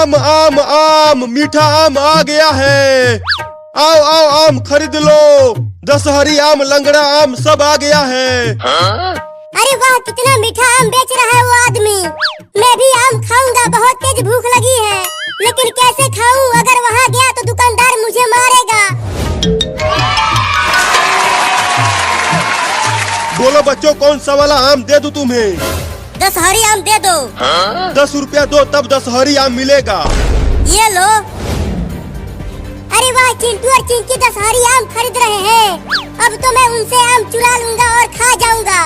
आम आम आम, मीठा आम आ गया है। आओ आओ आम खरीद लो। दशहरी आम, लंगड़ा आम सब आ गया है। अरे वाह, कितना मीठा आम बेच रहा है वो आदमी। मैं भी आम खाऊंगा, बहुत तेज भूख लगी है। लेकिन कैसे खाऊं? अगर वहाँ गया तो दुकानदार मुझे मारेगा। बोलो बच्चों, कौन सा वाला आम दे दूं तुम्हें? दशहरी आम दे दो। 10 रुपया दो तब दशहरी आम मिलेगा। ये लो। अरे वाह, चिंटू और चिंकी दशहरी आम खरीद रहे हैं। अब तो मैं उनसे आम चुरा लूंगा और खा जाऊंगा।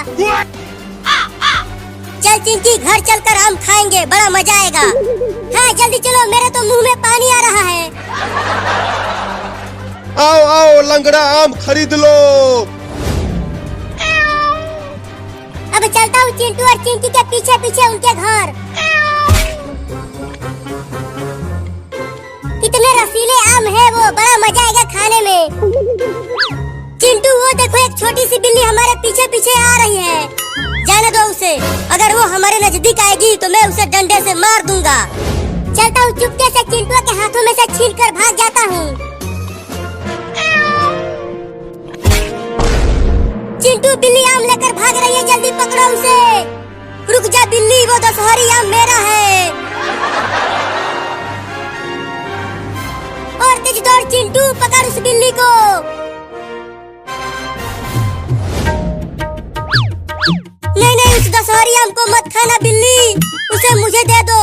चल चिंकी, घर चलकर आम खाएंगे, बड़ा मजा आएगा। हाँ जल्दी चलो, मेरे तो मुंह में पानी आ रहा है। आओ आओ, लंगड़ा आम खरीद लो। अब चलता हूँ चिंटू और चिंकी के पीछे पीछे उनके घर। कितने रसीले आम है वो, बड़ा मजा आएगा खाने में। चिंटू, वो देखो एक छोटी सी बिल्ली हमारे पीछे पीछे आ रही है। जाने दो उसे, अगर वो हमारे नजदीक आएगी तो मैं उसे डंडे से मार दूंगा। चलता हूँ, चुपके से चिंटू के हाथों में से छीनकर भाग जाता हूँ। चिंटू, बिल्ली आम लेकर भाग रही है, जल्दी पकड़ो उसे। रुक जा बिल्ली, वो दशहरी आम मेरा है। और तेज दौड़ चिंटू, पकड़ उस बिल्ली को। नहीं नहीं, उस दशहरी आम को मत खाना बिल्ली, उसे मुझे दे दो।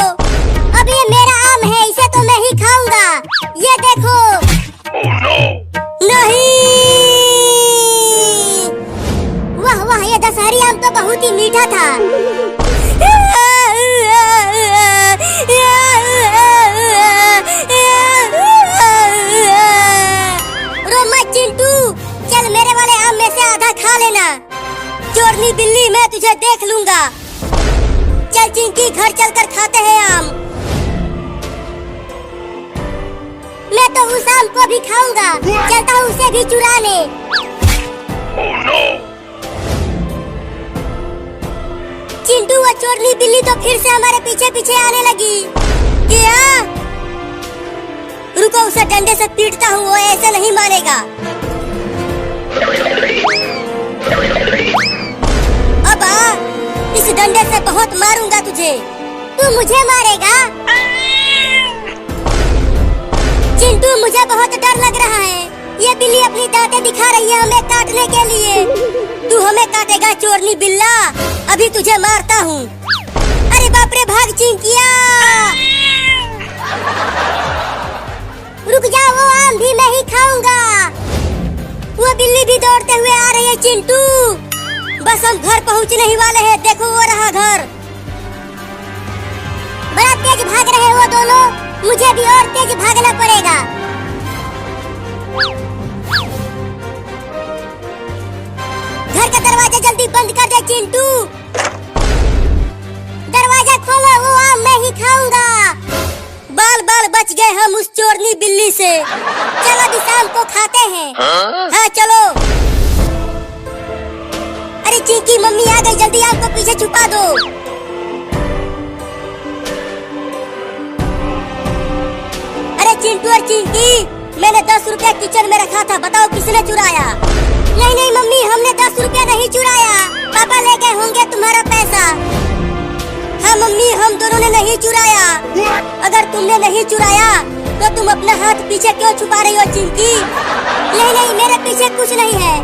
अब ये मेरा आम है, इसे तो मैं ही खाऊंगा। ये देखो। Oh, no. नहीं। वाह वाह, ये दशहरी आम तो बहुत ही मीठा था। रो मत चिंटू, चल मेरे वाले आम में से आधा खा लेना। चोरनी बिल्ली, मैं तुझे देख लूंगा। चल चिंकी, घर चलकर खाते हैं आम। मैं तो उस आम को भी खाऊंगा। चलता हूँ उसे भी चुराने। Oh, no. चिंटू, वो चोरनी बिल्ली तो फिर से हमारे पीछे पीछे आने लगी। क्या? रुको, उसे डंडे से पीटता हूँ, वो ऐसे नहीं मानेगा। अब आ, इस डंडे से बहुत मारूंगा तुझे। तू मुझे मारेगा? चिंटू, मुझे बहुत डर लग रहा है। ये बिल्ली अपनी दांतें दिखा रही है हमें काटने के लिए। तू हमें काटेगा चोरनी बिल्ला, अभी तुझे मारता हूँ। अरे बाप रे, भाग चिंकिया। रुक जा, वो आम भी मैं ही खाऊंगा। वो बिल्ली भी दौड़ते हुए आ रही है चिंटू। बस हम घर पहुँचने ही वाले हैं, देखो वो रहा घर। बड़ा तेज भाग रहे हैं वो दोनों, मुझे भी और तेज भागना पड़ेगा। घर का दरवाजा जल्दी बंद कर दे चिंटू। दरवाजा खोलो, वो आम मैं ही खाऊंगा। बाल बाल बच गए हम उस चोरनी बिल्ली से। चलो इस आम को खाते हैं। हाँ चलो। अरे चिंकी, मम्मी आ गई, जल्दी आम को पीछे छुपा दो। अरे चिंटू और चिंकी, मैंने 10 रुपया किचन में रखा था, बताओ किसने चुराया? नहीं नहीं मम्मी, हमने 10 रुपया नहीं चुराया, पापा ले गए होंगे तुम्हारा पैसा। हाँ मम्मी, हम दोनों ने नहीं चुराया। अगर तुमने नहीं चुराया तो तुम अपना हाथ पीछे क्यों छुपा रही हो चिंकी? नहीं नहीं, मेरे पीछे कुछ नहीं है।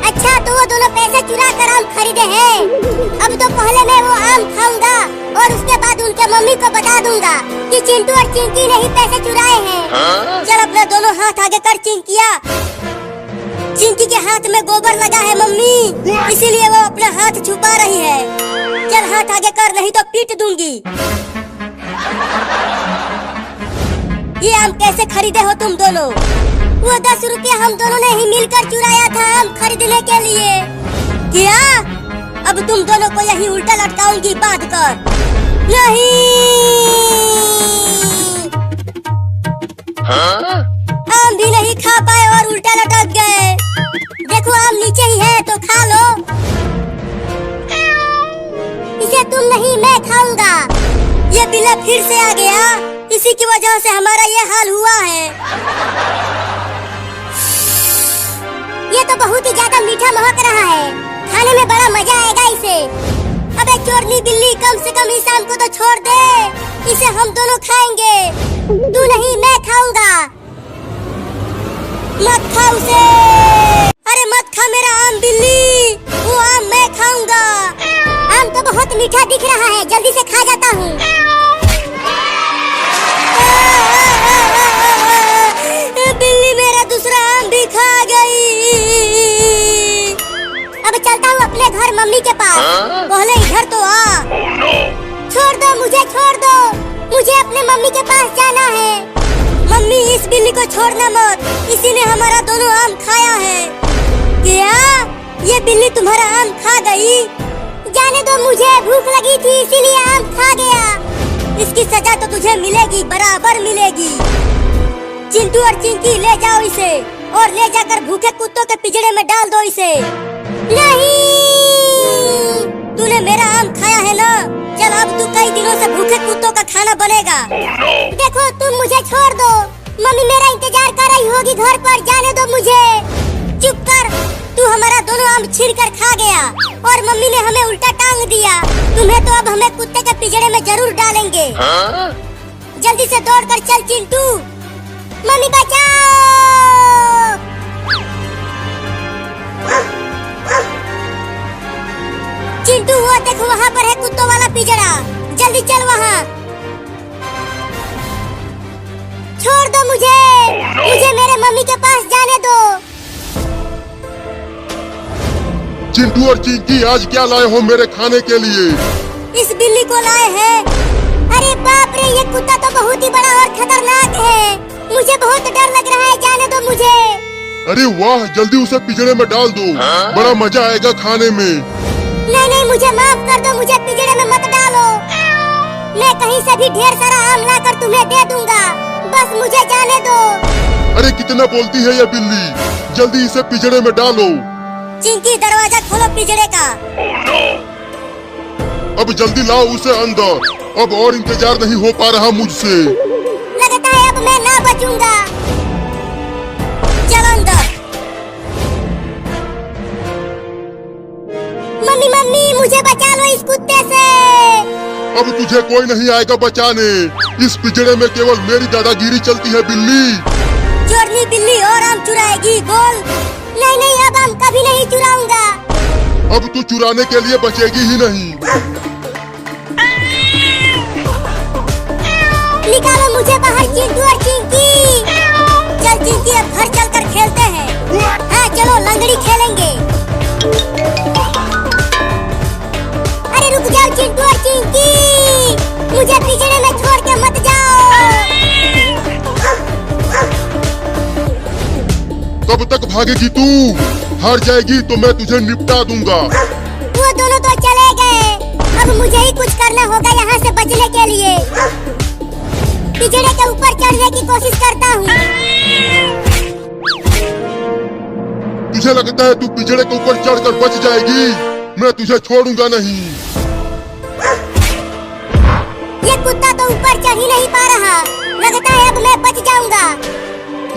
अच्छा, तो वो दोनों पैसे चुरा कर आम खरीदे हैं। अब तो पहले मैं वो आम खाऊंगा और उसके बाद उनके मम्मी को बता दूंगा कि चिंटू और चिंकी ने ही पैसे चुराए हैं। चल अपना दोनों हाथ आगे कर चिंकिया। चिंकी के हाथ में गोबर लगा है मम्मी, इसीलिए वो अपना हाथ छुपा रही है। चल हाथ आगे कर, नहीं तो पीट दूंगी। ये आम कैसे खरीदे हो तुम दोनों? वो 10 रुपया हम दोनों ने ही मिलकर चुराया था आम खरीदने के लिए। क्या? अब तुम दोनों को यही उल्टा लटकाऊंगी बांध कर। नहीं। आम भी नहीं खा पाए और उल्टा लटक गए। देखो आम नीचे ही है तो खा लो। इसे तुम नहीं, मैं खाऊंगा। ये बिल्ला फिर से आ गया। इसी की वजह से हमारा ये हाल हुआ है। ये तो बहुत ही ज्यादा मीठा महक रहा है। खाने में बड़ा मजा आएगा इसे। अबे चोरनी बिल्ली, कम से कम इस आम को तो छोड़ दे। इसे हम दोनों खाएंगे। तू नहीं, मैं खाऊंगा। मत खा उसे। अरे मत खा मेरा आम बिल्ली। वो आम मैं खाऊंगा। आम तो बहुत मीठा दिख रहा है, जल्दी से खा जाता हूँ। बिल्ली मेरा दूसरा आम भी खा गई। अब चलता हूँ अपने घर मम्मी के पास। पहले इधर तो आ। छोड़ दो मुझे, छोड़ दो। मुझे अपने मम्मी के पास जाना है। मम्मी, इस बिल्ली को छोड़ना मत। इसी ने हमारा दोनों आम खाया है। क्या? ये बिल्ली तुम्हारा आम खा गई? जाने दो, मुझे भूख लगी थी इसीलिए आम खा गया। इसकी सजा तो तुझे मिलेगी, बराबर मिलेगी। चिंटू और चिंकी, ले जाओ इसे और ले जाकर भूखे कुत्तों के पिंजरे में डाल दो इसे। नहीं, तूने मेरा आम खाया है ना? चल, अब तू कई दिनों से भूखे कुत्तों का खाना बनेगा। देखो, तुम मुझे छोड़ दो। मम्मी मेरा इंतजार कर रही होगी घर पर। जाने दो मुझे। चुप कर। तू हमारा दोनों आम छीन कर खा गया और मम्मी ने हमें उल्टा टांग दिया। तुम्हें तो अब हमें कुत्ते के पिंजरे में जरूर डालेंगे। जल्दी से दौड़ कर चल चिंटू। मम्मी बचाओ। चिंटू, वो देखो वहाँ पर है कुत्तों वाला पिंजरा। जल्दी चल वहाँ। छोड़ दो मुझे। मुझे मेरे मम्मी के पास जाने दो। चिंटू और चिंकी, आज क्या लाए हो मेरे खाने के लिए? इस बिल्ली को लाए हैं। अरे बाप रे, ये कुत्ता तो बहुत ही बड़ा और खतरनाक है। मुझे बहुत डर लग रहा है, जाने दो मुझे। अरे वाह, जल्दी उसे पिंजरे में डाल दो। बड़ा मजा आएगा खाने में। नहीं नहीं, मुझे माफ कर दो। मुझे पिंजरे में मत डालो। मैं कहीं से भी ढेर सारा आम लाकर तुम्हें दे दूंगा। बस मुझे जाने दो। अरे कितना बोलती है ये बिल्ली। जल्दी इसे पिंजरे में डालो। चिंकी, दरवाजा खोलो पिंजरे का। अब जल्दी लाओ उसे अंदर। अब और इंतजार नहीं हो पा रहा मुझसे। लगता है अब मैं ना बचूंगा। चल अंदर। मम्मी मम्मी, मुझे बचा लो इस कुत्ते से। अब तुझे कोई नहीं आएगा बचाने। इस पिंजरे में केवल मेरी दादागिरी चलती है बिल्ली। चोरनी बिल्ली और आम चुराएगी, बोल। नहीं नहीं, अब आम कभी नहीं चुराऊंगा। अब तू चुराने के लिए बचेगी ही नहीं। निकालो मुझे बाहर चिंटू और चिंकी। चल चिंकी, अब घर चलकर खेलते हैं। हाँ चलो, लंगड़ी खेलेंगे। अरे रुक जाओ चिंटू और चिंकी। मुझे पिंजरे में छोड़ के मत जाओ। कब तक भागेगी तू? हार जाएगी तो मैं तुझे निपटा दूंगा। वो दोनों तो चले गए। अब मुझे ही कुछ करना होगा यहाँ से बचने के लिए। पिंजरे के ऊपर चढ़ने की कोशिश करता हूँ। तुझे लगता है तू पिंजरे के ऊपर चढ़कर बच जाएगी? मैं तुझे छोड़ूंगा नहीं। ये कुत्ता तो ऊपर चढ़ ही नहीं पा रहा। लगता है अब मैं बच जाऊंगा।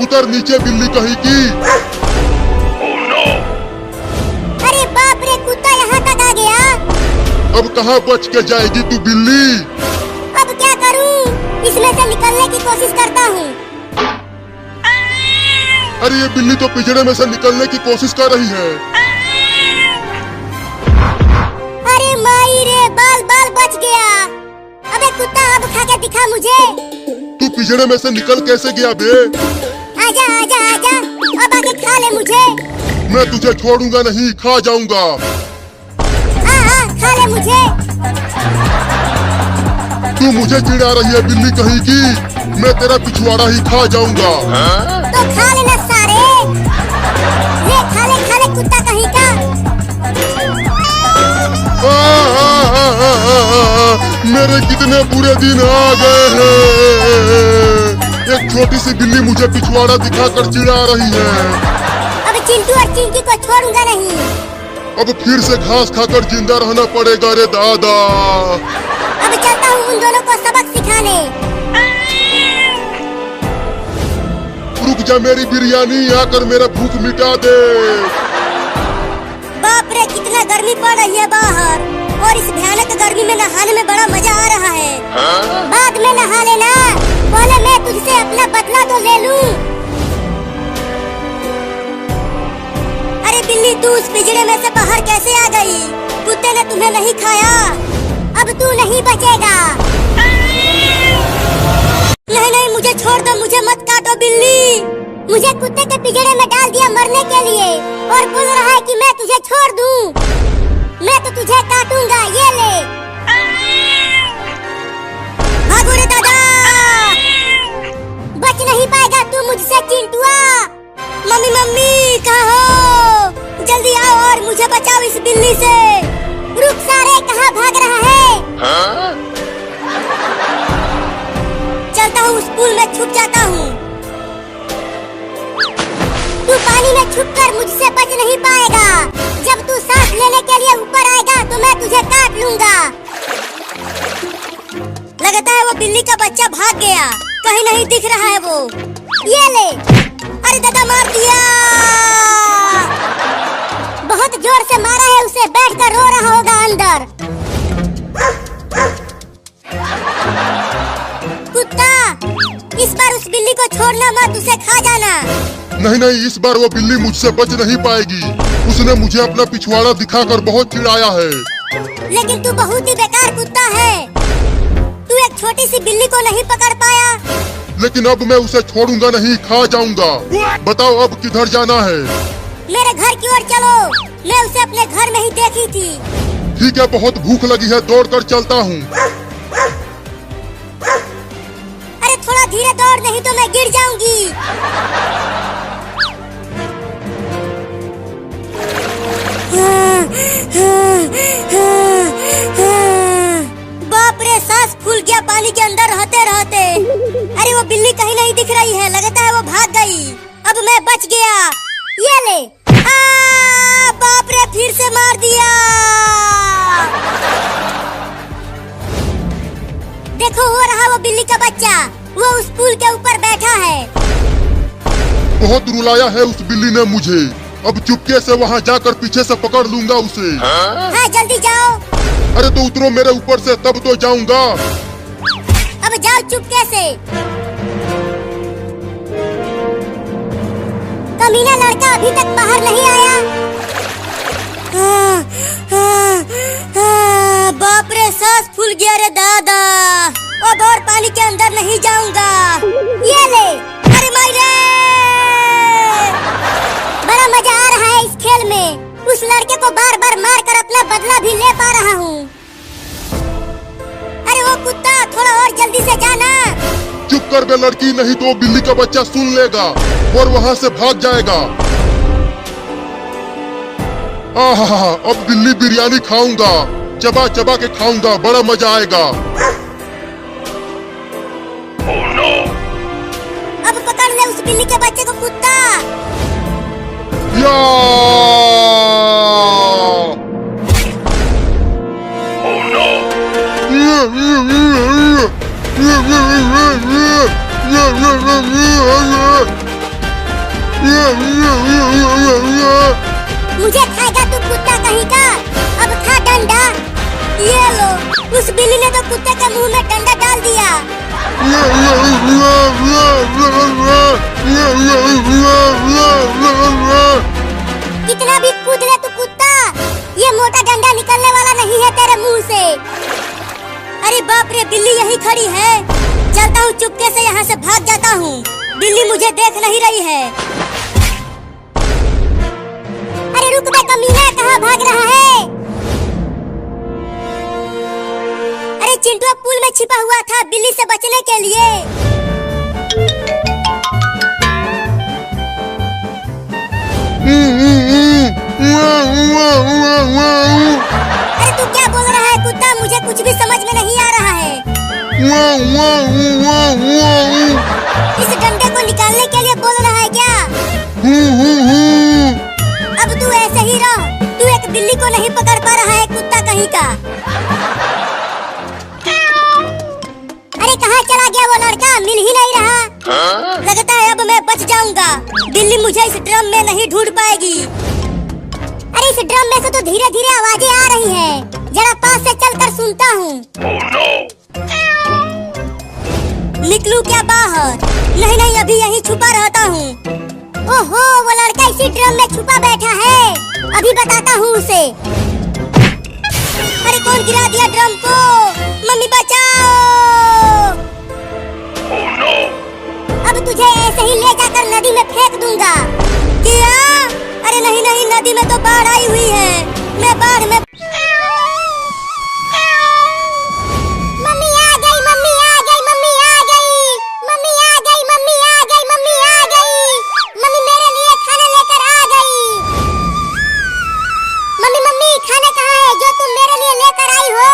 उतर नीचे बिल्ली कहीं की। अरे बाप रे, कुत्ता यहाँ तक आ गया। अब कहाँ बच के जाएगी तू बिल्ली? अब क्या करूं? इसमें से निकलने की कोशिश करता हूँ। अरे ये बिल्ली तो पिंजरे में से निकलने की कोशिश कर रही है। अरे माई रे, बाल बाल बच गया। अबे कुत्ता, अब खा के दिखा मुझे। तू पिंजरे में से निकल कैसे गया बे? आजा आजा आजा, अब आके खा ले मुझे। मैं तुझे छोड़ूंगा नहीं, खा जाऊंगा। हाँ, खा ले मुझे। तू मुझे चिढ़ा रही है बिल्ली कहीं की। मैं तेरा पिछवाड़ा ही खा जाऊंगा। तो खा लेना सारे। ले खा ले कुत्ता कहीं का। मेरे कितने बुरे दिन आ गए हैं। एक छोटी सी बिल्ली मुझे पिछवाड़ा दिखाकर चिढ़ा रही है। अब चिंटू और चिंकी को छोड़ूंगा नहीं। अब फिर से घास खाकर जिंदा रहना पड़ेगा रे दादा। अब चलता हूँ उन दोनों को सबक सिखा जा मेरी बिरयानी, आकर मेरा भूख मिटा दे। बाप रे, कितना गर्मी पड़ रही है बाहर, और इस भयानक गर्मी में नहाने में बड़ा मजा आ रहा है। बाद में नहा लेना, पहले मैं तुझसे अपना बदला तो ले लूं। अरे बिल्ली, तू उस पिंजरे में से बाहर कैसे आ गई? कुत्ते ने तुम्हें नहीं खाया, अब तू नहीं बचेगा। नहीं नहीं, मुझे छोड़ दो, मुझे मत काटो बिल्ली। मुझे कुत्ते के पिंजरे में डाल दिया मरने के लिए, और बोल रहा है कि मैं तुझे छोड़ दूं। मैं तो तुझे काटूंगा, ये ले। भागो रे दादा, बच नहीं पाएगा तू मुझसे चिंटुआ। मम्मी मम्मी, कहाँ हो? जल्दी आओ और मुझे बचाओ इस बिल्ली से। रुक सारे, कहाँ भाग रहा है? चलता हूँ, स्कूल में छुप जाता हूँ। तू पानी में छुपकर मुझसे बच नहीं पाएगा। जब तू सांस लेने के लिए ऊपर आएगा तो मैं तुझे काट लूंगा। लगता है वो बिल्ली का बच्चा भाग गया, कहीं नहीं दिख रहा है वो। ये ले। अरे दादा, मार दिया, बहुत जोर से मारा है उसे, बैठकर रो रहा होगा अंदर। कुत्ता, इस बार उस बिल्ली को छोड़ना मत, उसे खा जाना। नहीं नहीं, इस बार वो बिल्ली मुझसे बच नहीं पाएगी। उसने मुझे अपना पिछवाड़ा दिखाकर बहुत चिढ़ाया है। लेकिन तू बहुत ही बेकार कुत्ता है। तू एक छोटी सी बिल्ली को नहीं पकड़ पाया। लेकिन अब मैं उसे छोड़ूंगा नहीं, खा जाऊंगा। बताओ अब किधर जाना है? मेरे घर की ओर चलो, मैं उसे अपने घर में ही देखी थी। ठीक है, बहुत भूख लगी है, दौड़कर चलता हूँ। अरे थोड़ा धीरे दौड़, नहीं तो मैं गिर जाऊंगी। बाप रे, सांस फूल गया पानी के अंदर रहते रहते। अरे वो बिल्ली कहीं नहीं दिख रही है, लगता है वो भाग गई। अब मैं बच गया, ये ले। बाप रे, फिर से मार दिया। देखो, हो रहा वो बिल्ली का बच्चा, वो उस पुल के ऊपर बैठा है। बहुत रुलाया है उस बिल्ली ने मुझे। अब चुपके से वहाँ जाकर पीछे से पकड़ लूंगा उसे। हाँ, जल्दी जाओ। अरे तो उतरो मेरे ऊपर से, तब तो जाऊंगा। अब जाओ चुपके से। कमीना लड़का अभी तक बाहर नहीं आया। बाप रे, सांस फूल गया रे दादा। अब और पानी के अंदर नहीं जाऊंगा। ये ले। अरे मायरे, बड़ा मजा आ रहा है इस खेल में। उस लड़के को बार बार मार कर अपना बदला भी ले पा रहा हूँ। अरे वो कुत्ता, थोड़ा और जल्दी से जाना। चुप कर बे लड़की, नहीं तो बिल्ली का बच्चा सुन लेगा और वहाँ से भाग जाएगा। आहा, अब बिल्ली बिरयानी खाऊंगा, चबा चबा के खाऊंगा, बड़ा मजा आएगा। Oh no! अब पकड़ ले उस बिल्ली के बच्चे को कुत्ता। या! Oh no! मुझे खाएगा तू कुत्ता कहीं का। अब खा डंडा। ये लो, उस बिल्ली ने तो कुत्ते के मुंह में डंडा डाल दिया। कितना भी कूद ले तू कुत्ता, ये मोटा डंडा निकलने वाला नहीं है तेरे मुंह से। अरे बाप रे, बिल्ली यही खड़ी है। चलता हूँ, चुपके से यहाँ से भाग जाता हूँ। बिल्ली मुझे देख नहीं रही है। अरे रुक बे कमीना, कहाँ भाग रहा है? अरे चिंटू पुल में छिपा हुआ था बिल्ली से बचने के लिए। अरे तू क्या बोल रहा है कुत्ता? मुझे कुछ भी समझ में नहीं आ रहा है। इस डंडे को निकालने के लिए बोल रहा है क्या? अब तू ऐसे ही रह, तू एक बिल्ली को नहीं पकड़ पा रहा है कुत्ता कहीं का। अरे कहाँ चला गया वो लड़का? मिल ही नहीं रहा। लगता है अब अब मैं बच जाऊंगा। बिल्ली मुझे इस ड्रम में नहीं ढूंढ पाएगी। अरे इस ड्रम में से तो धीरे धीरे आवाजें आ रही हैं। जरा पास से चलकर सुनता हूँ। निकलूं क्या बाहर? नहीं नहीं, अभी यहीं छुपा रहता हूँ। ओहो, वो लड़का इसी ड्रम में छुपा बैठा है। अभी बताता हूँ उसे। अरे कौन गिरा दिया ड्रम को? मम्मी बचाओ! अब तुझे ऐसे ही ले जाकर नदी में फेंक दूंगा। क्या? अरे नहीं नहीं, नदी में तो बाढ़ आई हुई है। मैं बाढ़ में। मम्मी आ गई, मम्मी आ गई, मम्मी आ गई, मम्मी आ गई, मम्मी आ गई, मम्मी आ गई। मम्मी मेरे लिए खाना लेकर आ गई। मम्मी मम्मी, खाना कहाँ है जो तुम मेरे लिए लेकर आई हो?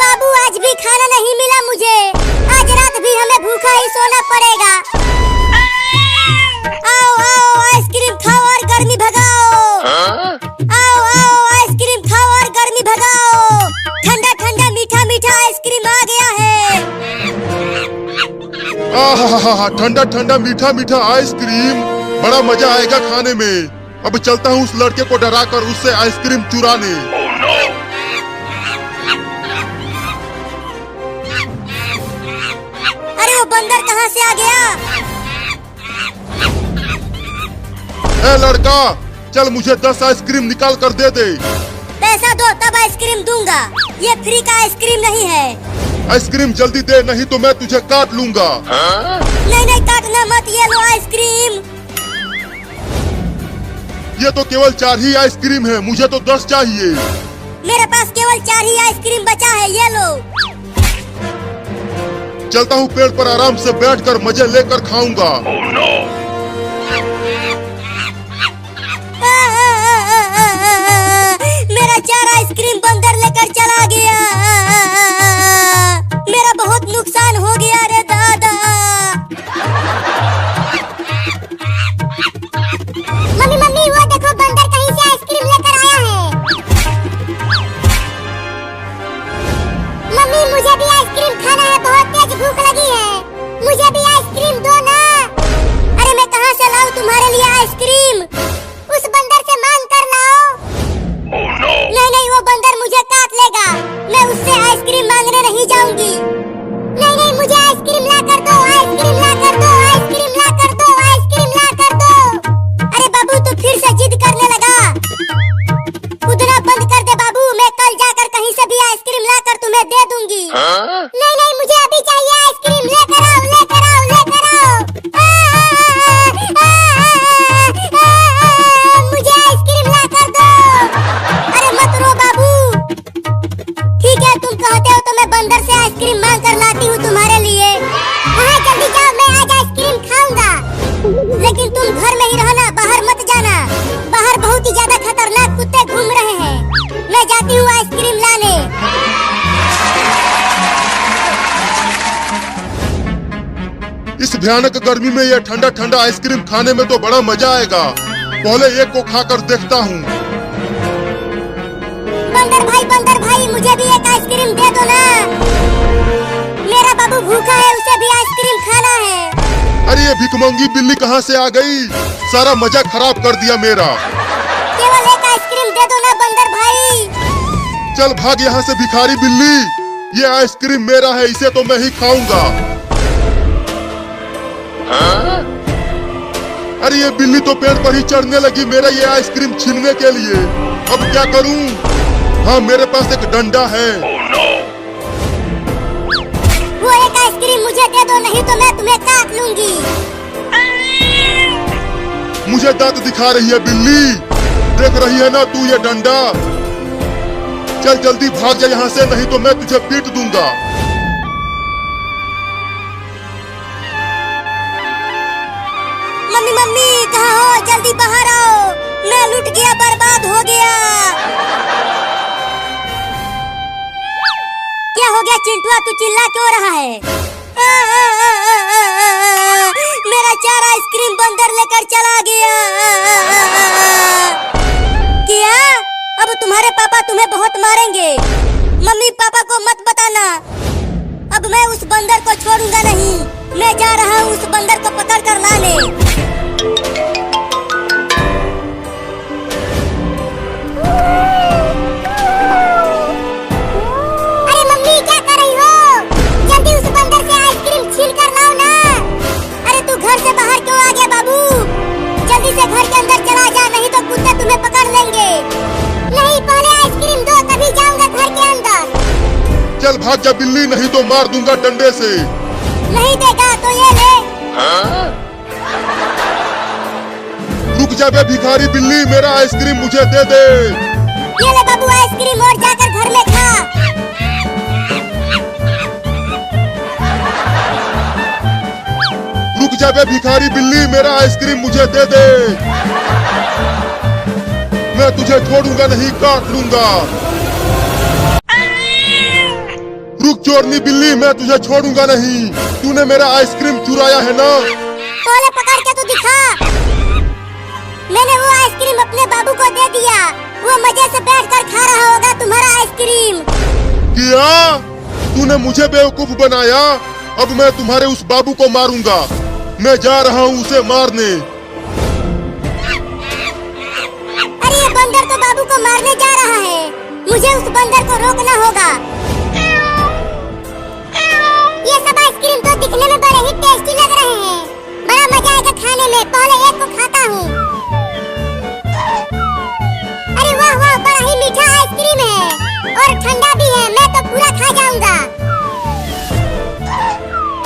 बाबू, आज भी खाना नहीं मिला मुझे। आज रात भी हमें भूखा ही सोना पड़ेगा। आओ आओ, आइसक्रीम खाओ और गर्मी भगाओ। आओ आओ, आइसक्रीम खाओ और गर्मी भगाओ। ठंडा ठंडा मीठा मीठा आइसक्रीम आ गया है। आहा, ठंडा ठंडा मीठा मीठा आइसक्रीम, बड़ा मजा आएगा खाने में। अब चलता हूँ उस लड़के को डरा कर उससे आइसक्रीम चुराने। अरे वो बंदर कहाँ से आ गया? ए लड़का, चल मुझे 10 आइसक्रीम निकाल कर दे दे। पैसा दो तब आइसक्रीम दूंगा। ये फ्री का आइसक्रीम नहीं है। आइसक्रीम जल्दी दे, नहीं तो मैं तुझे काट लूंगा। नहीं नहीं, काटना मत, ये लो आइसक्रीम। ये तो केवल 4 ही आइसक्रीम है, मुझे तो 10 चाहिए। मेरे पास केवल 4 ही आइसक्रीम बचा है, ये लो। चलता हूँ, पेड़ पर आराम से बैठकर मजे लेकर खाऊंगा। मेरा 4 आइसक्रीम बंदर लेकर चला गया। मेरा बहुत नुकसान हो गया रे दादा। मम्मी मम्मी, वो देखो बंदर कहीं से आइसक्रीम लेकर आया है। मम्मी मुझे भी आइसक्रीम खाना है, बहुत तेज भूख लगी है। मुझे भी आइसक्रीम दो ना। अरे मैं कहाँ से लाऊं तुम्हारे लिए आइसक्रीम? उस बंदर से मांग कर लाओ। नहीं नहीं, वो बंदर मुझे काट लेगा। मैं उससे आइसक्रीम मांगने नहीं जाऊंगी। नहीं नहीं, मुझे आइसक्रीम ला कर दो, आइसक्रीम ला कर दो, आइसक्रीम ला कर दो, आइसक्रीम ला कर दो। अरे बाबू, तू फिर से जिद करने लगा। कूदना बंद कर दे बाबू, मैं कल जाकर कहीं से भी आइसक्रीम ला कर तुम्हें दे दूंगी। नहीं नहीं, मुझे अभी चाहिए आइसक्रीम। लेकर आओ, लेकर आओ, लेकर आओ। मुझे आइसक्रीम ला कर दो। अरे मत रो बाबू। ठीक है, तुम कहते हो तो मैं बंदर से आइसक्रीम मांग कर लाती हूँ तुम्हारे लिए। हाँ जल्दी जाओ, मैं आज आइसक्रीम खाऊंगा। लेकिन तुम घर में ही रहना, बाहर मत जाना। बाहर बहुत ही ज्यादा खतरनाक कुत्ते घूम रहे हैं। मैं जाती हूँ आइसक्रीम लाने। इस भयानक गर्मी में ये ठंडा ठंडा आइसक्रीम खाने में तो बड़ा मजा आएगा। पहले एक को खाकर देखता हूँ। बंदर भाई, मुझे भी एक आइसक्रीम दे दो ना। मेरा बाबू भूखा है, उसे भी आइसक्रीम खाना है। अरे ये भिखमंगी बिल्ली कहाँ से आ गई? सारा मजा खराब कर दिया मेरा। केवल एक आइसक्रीम दे दो ना बंदर भाई। चल भाग यहाँ से भिखारी बिल्ली। ये आइसक्रीम मेरा है, इसे तो मैं ही खाऊंगा। अरे ये बिल्ली तो पेड़ पर ही चढ़ने लगी मेरा ये आइसक्रीम छीनने के लिए। अब क्या करूं? हाँ, मेरे पास एक डंडा है। वो एक आइसक्रीम मुझे दे दो, नहीं तो मैं तुम्हें काट लूंगी। मुझे दांत दिखा रही है बिल्ली, देख रही है ना तू ये डंडा? चल जल्दी भाग जा यहाँ से, नहीं तो मैं तुझे पीट दूंगा। मम्मी मम्मी, कहाँ हो? जल्दी बाहर आओ, मैं लुट गया, बर्बाद हो गया। क्या हो गया चिंटुआ, तू चिल्ला क्यों रहा है? मेरा 4 आइसक्रीम बंदर लेकर चला गया। क्या? अब तुम्हारे पापा तुम्हें बहुत मारेंगे। मम्मी पापा को मत बताना। अब मैं उस बंदर को छोड़ूंगा नहीं। मैं जा रहा हूँ उस बंदर को पकड़ कर लाने। अरे मम्मी क्या कर रही हो? जल्दी उस बंदर से आइसक्रीम छीन कर लाओ ना। अरे तू घर से बाहर क्यों आ गया बाबू? जल्दी से घर के अंदर चला जा, नहीं तो कुत्ते तुम्हें पकड़ लेंगे। नहीं, पहले आइसक्रीम दो तभी जाऊंगा घर के अंदर। चल भाग जा बिल्ली, नहीं तो मार दूंगा डंडे से। नहीं देगा तो ये ले। रुक जा बे भिखारी बिल्ली, मेरा आइसक्रीम मुझे दे दे। ये ले बाबू आइसक्रीम और जाकर घर में खा। रुक जा बे भिखारी बिल्ली, मेरा आइसक्रीम मुझे दे दे। मैं तुझे छोड़ूंगा नहीं, काट लूंगा। रुक चोरनी बिल्ली, मैं तुझे छोड़ूंगा नहीं। तूने मेरा आइसक्रीम चुराया है ना? पहले पकड़ के तो दिखा। मैंने वो आइसक्रीम अपने बाबू को दे दिया, वो मजे से बैठकर खा रहा होगा तुम्हारा आइसक्रीम। क्या? तूने मुझे बेवकूफ बनाया? अब मैं तुम्हारे उस बाबू को मारूंगा। मैं जा रहा हूँ उसे मारने। अरे ये बंदर तो बाबू को मारने जा रहा है, मुझे उस बंदर को रोकना होगा। ये सब आइसक्रीम तो दिखने में बड़े ही टेस्टी लग रहे हैं, बड़ा मजा आएगा खाने में। पहले एक को खाता हूँ। अरे वाह वाह, बड़ा ही मीठा आइसक्रीम है और ठंडा भी है, मैं तो पूरा खा जाऊंगा।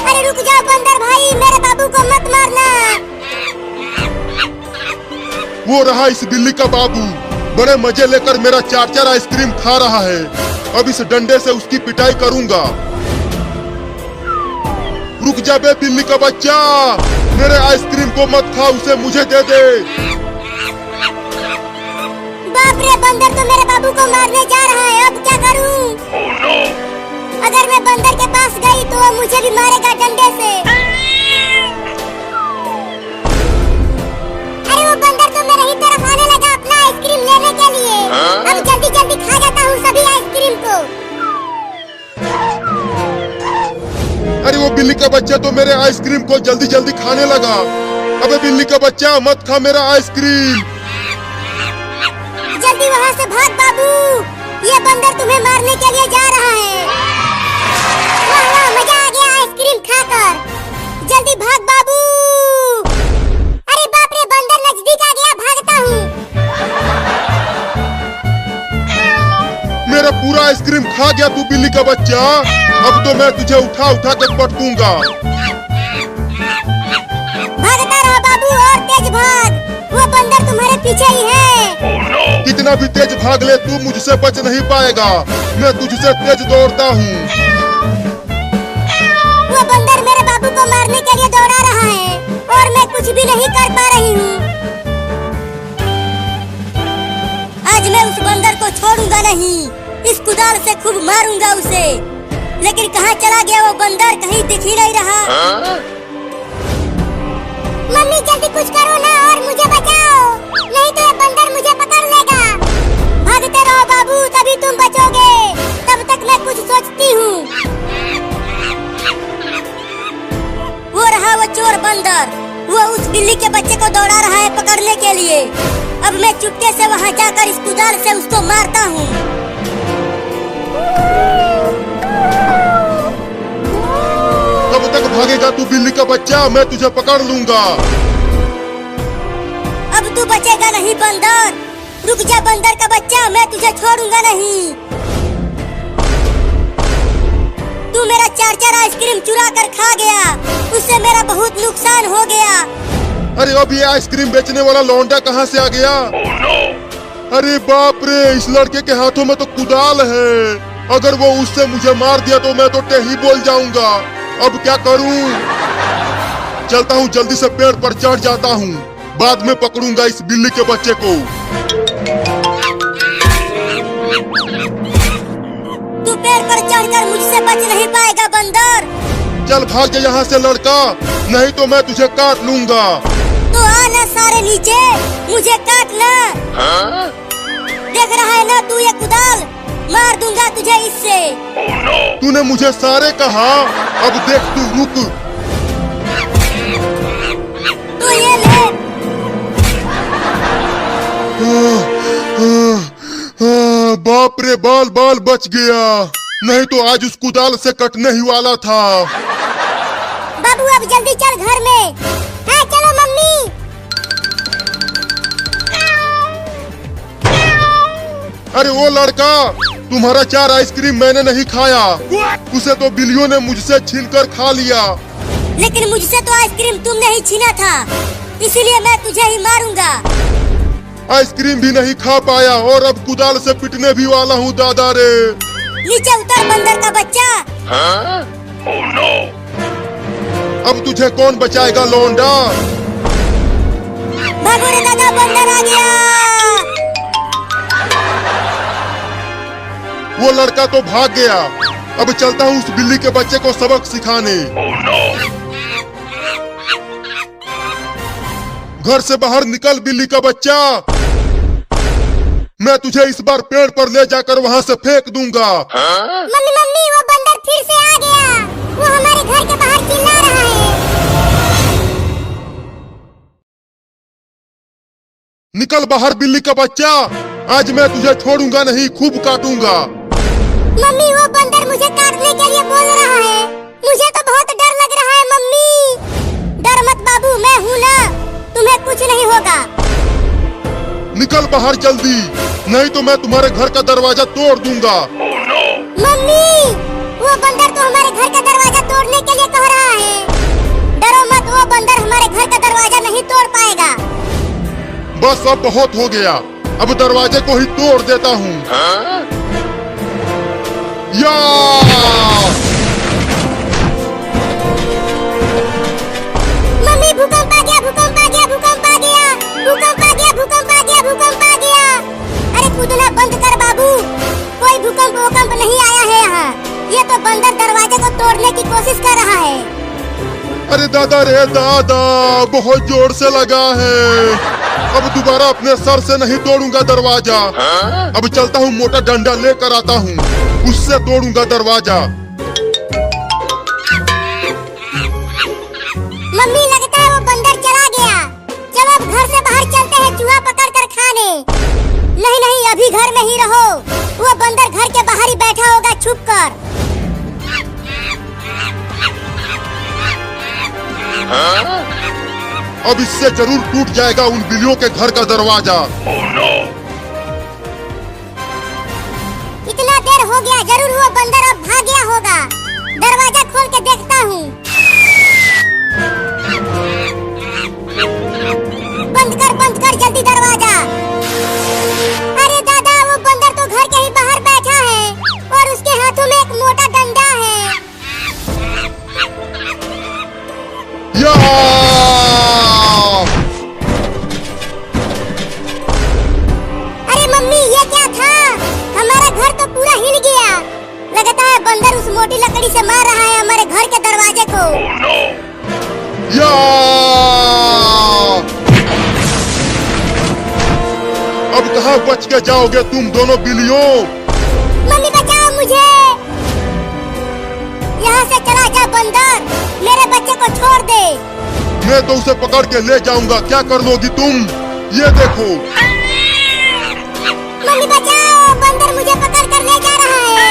अरे रुक जाओ बंदर भाई, मेरे बाबू को मत मारना। वो रहा इस बिल्ली का बाबू, बड़े मजे लेकर मेरा 4-4 आइसक्रीम खा रहा है। अब इस डंडे से उसकी पिटाई करूंगा। रुक जा बे बिल्ली का बच्चा, मेरे आइसक्रीम को मत खा, उसे मुझे दे दे। बाप रे, बंदर तो मेरे बाबू को मारने जा रहा है, अब क्या करूं? अगर मैं बंदर के पास गई तो वो मुझे भी मारेगा डंडे से। अरे वो बंदर तो मेरे ही तरफ आने लगा अपना आइसक्रीम लेने के लिए। अब जल्दी जल्दी खा जाता हूँ सभी आइसक्रीम को। अरे वो बिल्ली का बच्चा तो मेरे आइसक्रीम को जल्दी जल्दी खाने लगा। अबे बिल्ली का बच्चा, मत खा मेरा आइसक्रीम। जल्दी वहाँ से भाग बाबू, ये बंदर तुम्हें मारने के लिए जा रहा है। वाह वाह, मजा आ गया आइसक्रीम खाकर। जल्दी भाग बाबू। अरे बाप रे, बंदर नजदीक आ गया, भागता हूँ। मेरा पूरा आइसक्रीम खा गया तू बिल्ली का बच्चा। अब तो मैं तुझे उठा उठा कर पटकूंगा। भागता रहो बाबू और तेज भाग, वो बंदर तुम्हारे पीछे ही है। कितना भी तेज भाग ले तू मुझसे बच नहीं पाएगा, मैं तुझसे तेज दौड़ता हूँ। वो बंदर मेरे बाबू को मारने के लिए दौड़ा रहा है और मैं कुछ भी नहीं कर पा रही हूँ। आज मैं उस बंदर को छोड़ूंगा नहीं, इस कुदाल से खूब मारूंगा उसे। लेकिन कहाँ चला गया वो बंदर, कहीं दिख ही नहीं रहा। मम्मी जल्दी कुछ करो ना और मुझे बचाओ, नहीं तो ये बंदर मुझे पकड़ लेगा। भागते रहो बाबू, तभी तुम बचोगे। तब तक मैं कुछ सोचती हूँ। वो रहा वो चोर बंदर, वो उस बिल्ली के बच्चे को दौड़ा रहा है पकड़ने के लिए। अब मैं चुपके से वहाँ जाकर इस कुदाल से उसको मारता हूँ। कब तक भागेगा तू बिल्ली का बच्चा, मैं तुझे पकड़ लूंगा। अब तू बचेगा नहीं बंदर, रुक जा बंदर का बच्चा, मैं तुझे छोड़ूंगा नहीं। तू मेरा 4-4 आइसक्रीम चुरा कर खा गया, उससे मेरा बहुत नुकसान हो गया। अरे अब ये आइसक्रीम बेचने वाला लौंडा कहाँ से आ गया? अरे बाप रे, इस लड़के के हाथों में तो कुदाल है। अगर वो उससे मुझे मार दिया तो मैं तो टेढ़ी बोल जाऊंगा। अब क्या करूं? चलता हूँ, जल्दी से पेड़ पर चढ़ जाता हूँ, बाद में पकड़ूंगा इस बिल्ली के बच्चे को। तू पेड़ पर चढ़कर मुझसे बच नहीं पाएगा बंदर। चल भाग जा यहाँ से लड़का, नहीं तो मैं तुझे काट लूंगा। तो आना सारे नीचे, मुझे काटना। देख रहा है ना तू ये कुदाल, मार दूंगा तुझे इससे। तूने मुझे सारे कहा, अब देख तू रुक। बाल बाल बच गया, नहीं तो आज उस कुदाल से कटने ही वाला था। बाबू अब जल्दी चल घर में। हाँ चलो मम्मी। अरे वो लड़का, तुम्हारा 4 आइसक्रीम मैंने नहीं खाया, उसे तो बिल्लियों ने मुझसे छीनकर खा लिया। लेकिन मुझसे तो आइसक्रीम तुमने ही छीना था, इसीलिए मैं तुझे ही मारूंगा। आइसक्रीम भी नहीं खा पाया और अब कुदाल से पिटने भी वाला हूँ दादा रे। नीचे उतर बंदर का बच्चा। Oh no! अब तुझे कौन बचाएगा लौंडा? भागो रे दादा, बंदर आ गया। वो लड़का तो भाग गया, अब चलता हूँ उस बिल्ली के बच्चे को सबक सिखाने। Oh no! घर से बाहर निकल बिल्ली का बच्चा, मैं तुझे इस बार पेड़ पर ले जाकर वहाँ से फेंक दूंगा। मम्मी मम्मी, वो बंदर फिर से आ गया, वो हमारे घर के बाहर चिल्ला रहा है। निकल बाहर बिल्ली का बच्चा, आज मैं तुझे छोड़ूंगा नहीं, खूब काटूंगा। मम्मी वो बंदर मुझे काटने के लिए बोल रहा है, मुझे तो बहुत डर लग रहा है। मम्मी डर मत बाबू, मैं हूँ ना, तुम्हें कुछ नहीं होगा। निकल बाहर जल्दी, नहीं तो मैं तुम्हारे घर का दरवाजा तोड़ दूंगा। Oh no! मम्मी वो बंदर तो हमारे घर का दरवाजा तोड़ने के लिए कह रहा है। डरो मत, वो बंदर हमारे घर का दरवाजा नहीं तोड़ पाएगा। बस अब बहुत हो गया, अब दरवाजे को ही तोड़ देता हूँ। या! मम्मी भूकंप आ गया, भूकंप आ गया, भूकंप आ गया, भूकंप आ गया, भूकंप आ गया, भूकंप आ गया। अरे कूदना बंद कर बाबू, कोई भूकंप वूकंप नहीं आया है यहाँ, ये तो बंदर दरवाजे को तोड़ने की कोशिश कर रहा है। अरे दादा रे दादा, बहुत जोर से लगा है, अब दोबारा अपने सर से नहीं तोड़ूंगा दरवाजा। अब चलता हूँ, मोटा डंडा लेकर आता हूँ, उससे तोड़ूंगा दरवाजा। मम्मी लगता है वो बंदर चला गया, चलो अब घर से बाहर चलते हैं चूहा पकड़ कर खाने। नहीं नहीं, अभी घर में ही रहो, वो बंदर घर के बाहर ही बैठा होगा छुप कर। अब इससे जरूर टूट जाएगा उन बिल्लियों के घर का दरवाजा। Oh no! इतना देर हो गया, जरूर वो बंदर अब भाग गया होगा। दरवाजा खोल के देखता हूँ। बंद कर जल्दी दरवाजा। अरे दादा, वो बंदर तो घर के ही बाहर बैठा है और उसके हाथों में एक मोटा डंडा है। या! अरे मम्मी ये क्या था, हमारा घर तो पूरा हिल गया। लगता है बंदर उस मोटी लकड़ी से मार रहा है हमारे घर के दरवाजे को। Oh no! या! अब कहाँ बच के जाओगे तुम दोनों बिल्लियों? मम्मी बचाओ मुझे, यहाँ से चला जा बंदर, मेरे बच्चे को छोड़ दे। मैं तो उसे पकड़ के ले जाऊंगा, क्या कर लोगी तुम? ये देखो। मम्मी बचाओ, बंदर मुझे पकड़ कर ले जा रहा है।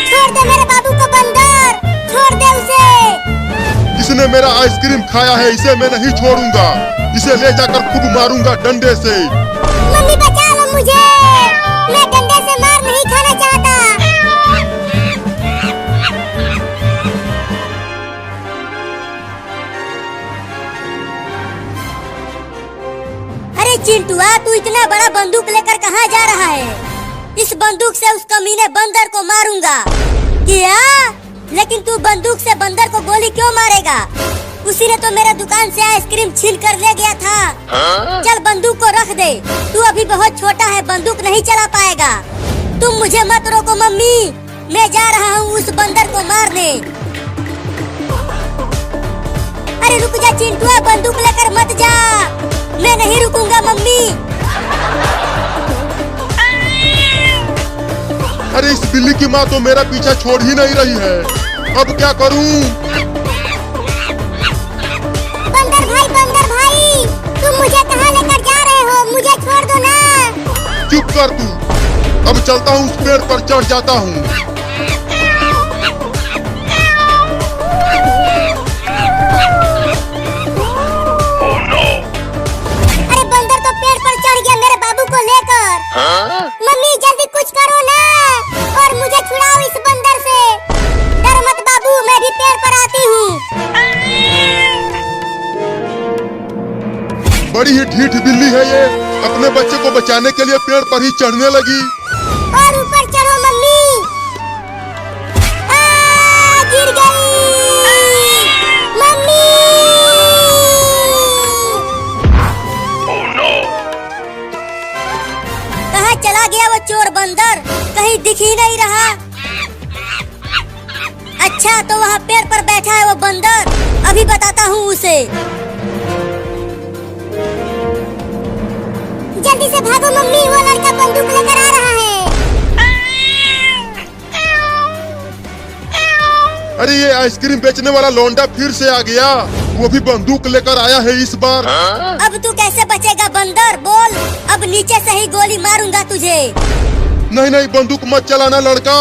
छोड़ दे मेरे बाबू को बंदर, छोड़ दे उसे। इसने मेरा आइसक्रीम खाया है, इसे मैं नहीं छोड़ूंगा, इसे ले जाकर खूब मारूंगा डंडे से। मम्मी बचा लो मुझे, मैं डंडे से मार नहीं खाना चाहता। अरे चिंटुआ, तू इतना बड़ा बंदूक लेकर कहाँ जा रहा है? इस बंदूक से उस कमीने बंदर को मारूंगा। क्या? लेकिन तू बंदूक से बंदर को गोली क्यों मारेगा? उसी ने तो मेरे दुकान से आइसक्रीम छीन कर ले गया था। चल बंदूक को रख दे, तू अभी बहुत छोटा है, बंदूक नहीं चला पाएगा। तुम मुझे मत रोको मम्मी, मैं जा रहा हूँ उस बंदर को मारने। अरे रुक जा चिंटुआ, बंदूक लेकर मत जा, मैं नहीं रुकूंगा मम्मी। अरे इस बिल्ली की माँ तो मेरा पीछा छोड़ ही नहीं रही है, अब क्या करूँ? बंदर भाई, तुम मुझे कहाँ लेकर जा रहे हो? मुझे छोड़ दो ना। चुप कर तू, अब चलता हूँ, उस पेड़ पर चढ़ जाता हूँ। Oh no! अरे बंदर तो पेड़ पर चढ़ गया मेरे बाबू को लेकर। मम्मी जल्दी कुछ करो ना और मुझे छुड़ाओ इस बंदर से। डर मत बाबू, मैं भी पेड़ पर आती हूँ। बड़ी ही ढीठ बिल्ली है ये, अपने बच्चे को बचाने के लिए पेड़ पर ही चढ़ने लगी। और ऊपर चढ़ो मम्मी। गिर गई मम्मी। Oh no! कहाँ चला गया वो चोर बंदर, कहीं दिख ही नहीं रहा। अच्छा तो वहाँ पेड़ पर बैठा है वो बंदर, अभी बताता हूँ उसे। जल्दी से भागो मम्मी, वो लड़का बंदूक लेकर आ रहा है। अरे ये आइसक्रीम बेचने वाला लौंडा फिर से आ गया, वो भी बंदूक लेकर आया है इस बार। अब तू कैसे बचेगा बंदर, बोल। अब नीचे से ही गोली मारूंगा तुझे। नहीं नहीं, बंदूक मत चलाना लड़का,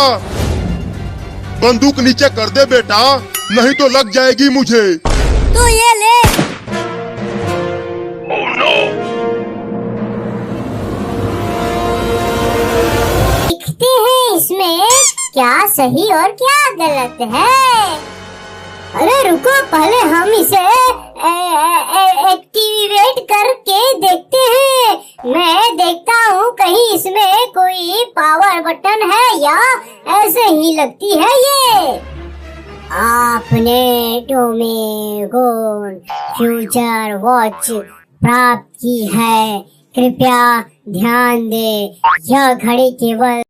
बंदूक नीचे कर दे बेटा, नहीं तो लग जाएगी मुझे। तू ये ले। Oh no! देखते हैं इसमें क्या सही और क्या गलत है। अरे रुको, पहले हम इसे एक्टिवेट करके देखते हैं। मैं देखता हूँ कहीं इसमें कोई पावर बटन है या ऐसे ही लगती है ये। आपने डोमेगोन फ्यूचर वॉच प्राप्त की है, कृपया ध्यान दे, यह घड़ी केवल